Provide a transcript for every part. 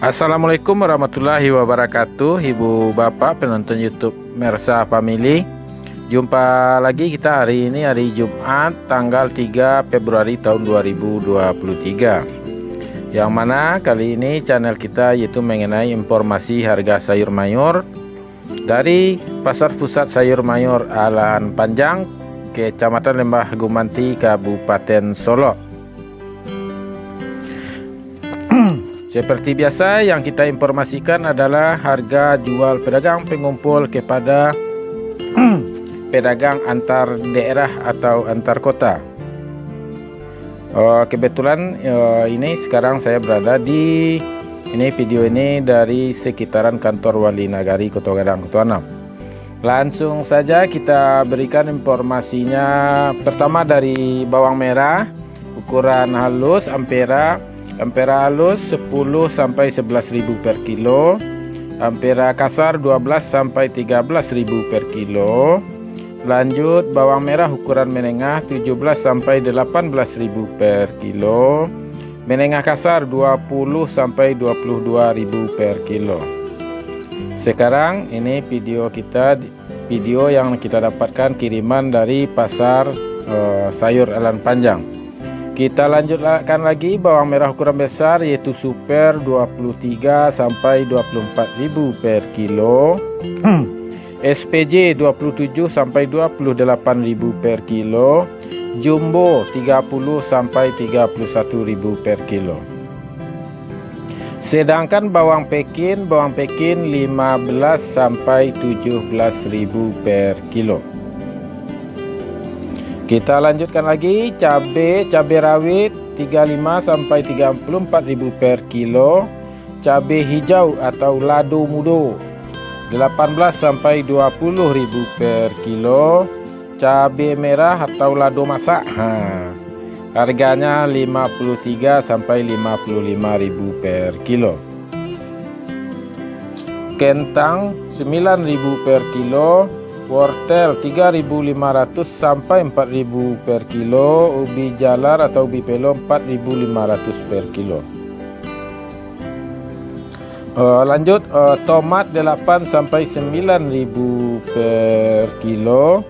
Assalamualaikum warahmatullahi wabarakatuh, Ibu Bapak penonton YouTube Mersa Family. Jumpa lagi kita hari ini, hari Jumat tanggal 3 Februari tahun 2023. Yang mana kali ini channel kita yaitu mengenai informasi harga sayur mayur dari Pasar Pusat Sayur Mayur Alan Panjang, Kecamatan Lembah Gumanti, Kabupaten Solok. Seperti biasa, yang kita informasikan adalah harga jual pedagang pengumpul kepada pedagang antar daerah atau antar kota. Kebetulan ini sekarang saya berada di video ini dari sekitaran kantor Wali Nagari Kota Gadang Kota Enam. Langsung saja kita berikan informasinya. Pertama dari bawang merah ukuran halus Ampera halus 10 sampai 11.000 per kilo, ampera kasar 12 sampai 13.000 per kilo. Lanjut bawang merah ukuran menengah 17 sampai 18.000 per kilo, menengah kasar 20 sampai 22.000 per kilo. Sekarang ini video yang kita dapatkan kiriman dari pasar sayur Alan Panjang. Kita lanjutkan lagi bawang merah ukuran besar yaitu super 23 sampai 24.000 per kilo. SPJ 27 sampai 28.000 per kilo. Jumbo 30 sampai 31.000 per kilo. Sedangkan bawang Pekin 15 sampai 17.000 per kilo. Kita lanjutkan lagi cabai rawit 35 sampai 34.000 per kilo, cabai hijau atau lado mudo 18 sampai 20.000 per kilo, cabai merah atau lado masak harganya 53 sampai 55.000 per kilo. Kentang 9.000 per kilo, wortel 3.500 sampai 4.000 per kilo, ubi jalar atau ubi pelo 4.500 per kilo. Lanjut tomat 8 sampai 9.000 per kilo,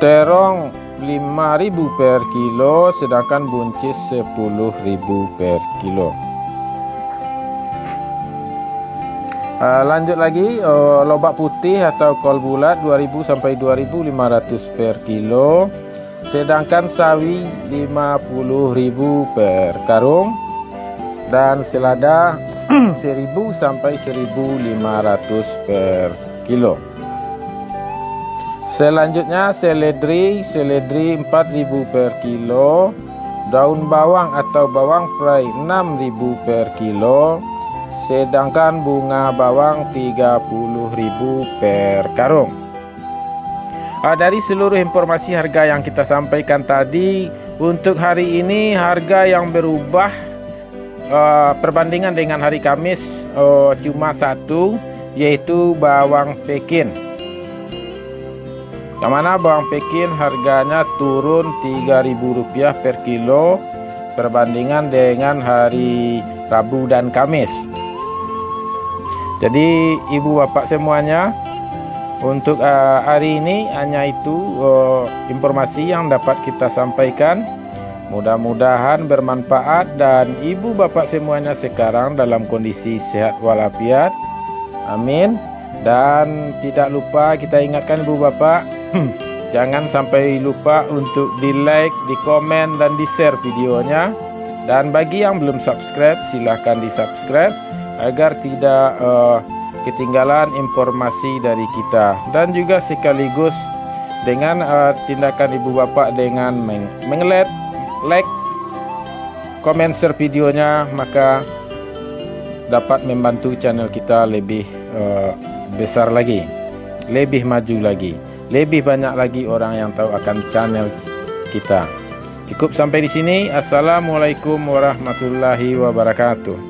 terong 5.000 per kilo, sedangkan buncis 10.000 per kilo. Lanjut lagi lobak putih atau kol bulat 2.000 sampai 2.500 per kilo, sedangkan sawi 50.000 per karung, dan selada 1.000 sampai 1.500 per kilo. Selanjutnya seledri 4.000 per kilo, daun bawang atau bawang prei 6.000 per kilo, sedangkan bunga bawang 30.000 per karung. Dari seluruh informasi harga yang kita sampaikan tadi, untuk hari ini harga yang berubah perbandingan dengan hari Kamis cuma satu, yaitu bawang Pekin. Yang mana bawang Pekin harganya turun Rp3.000 per kilo perbandingan dengan hari Rabu dan Kamis. Jadi ibu bapak semuanya, untuk hari ini hanya itu informasi yang dapat kita sampaikan. Mudah-mudahan bermanfaat dan ibu bapak semuanya sekarang dalam kondisi sehat walafiat. Amin. Dan tidak lupa kita ingatkan ibu bapak, jangan sampai lupa untuk di like, di komen, dan di share videonya. Dan bagi yang belum subscribe, silahkan di subscribe agar tidak ketinggalan informasi dari kita. Dan juga sekaligus dengan tindakan ibu bapak dengan like, komen, share videonya, maka dapat membantu channel kita lebih besar lagi, lebih maju lagi, lebih banyak lagi orang yang tahu akan channel kita. Cukup sampai di sini. Assalamualaikum warahmatullahi wabarakatuh.